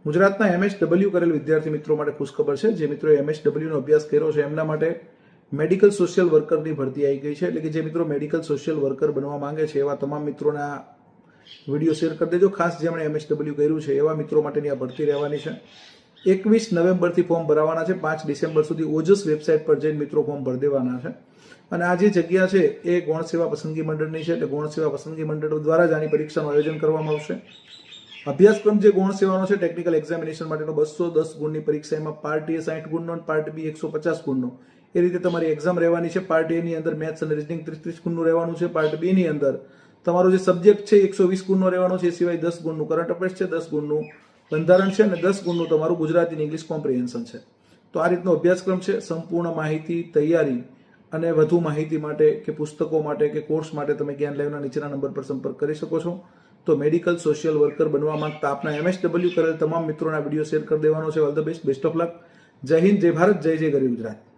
ગુજરાતના MSW કરેલ વિદ્યાર્થી મિત્રો માટે ખુશખબર છે. જે મિત્રોએ MSW નો અભ્યાસ કર્યો છે એમના માટે મેડિકલ સોશિયલ વર્કરની ભરતી આવી ગઈ છે. એટલે કે જે મિત્રો મેડિકલ સોશિયલ વર્કર બનવા માંગે છે એવા તમામ મિત્રોના વિડીયો શેર કરી દેજો. ખાસ જેમણે MSW કર્યું છે એવા મિત્રો માટેની આ ભરતી રહેવાની છે. 21 નવેમ્બરથી ફોર્મ ભરાવાના છે. 5 ડિસેમ્બર સુધી ઓજસ વેબસાઇટ પર જઈને મિત્રો ફોર્મ ભરી દેવાના છે. અને આ જે જગ્યા છે એ ગૌણ સેવા પસંદગી મંડળની છે. એટલે ગૌણ સેવા પસંદગી મંડળ દ્વારા જ આની પરીક્ષાનું આયોજન કરવામાં આવશે. અભ્યાસક્રમ જે ગૌણ સેવાનો છે ટેકનિકલ એક્ઝામિનેશન માટેનો 210 ગુણની પરીક્ષા, એમાં પાર્ટ એ 60 ગુણનો અને પાર્ટ બી 150 ગુણનો એ રીતે તમારી એક્ઝામ રહેવાની છે. પાર્ટ એ ની અંદર મેથ્સ અને રીઝનિંગ 30 ગુણનું રહેવાનું છે. પાર્ટ બી ની અંદર તમારો જે સબ્જેક્ટ છે 120 ગુણનો રહેવાનો છે. એ સિવાય 10 ગુણનું કરંટ અફેર્સ છે, 10 ગુણનું બંધારણ છે અને 10 ગુણનું તમારું ગુજરાતી અને ઇંગ્લિશ કોમ્પ્રિહેન્શન છે. તો આ રીતનો અભ્યાસક્રમ છે. સંપૂર્ણ માહિતી, તૈયારી અને વધુ માહિતી માટે કે પુસ્તકો માટે કે કોર્સ માટે તમે જ્ઞાન લાઈવના નીચેના નંબર પર સંપર્ક કરી શકો છો. તો મેડિકલ સોશિયલ વર્કર બનવા માંગતા આપના MSW કરેલ તમામ મિત્રોના વિડીયો શેર કરી દેવાનો છે. All the best, best of luck. જય હિન્દ, જય ભારત, જય જય ગરવી ગુજરાત.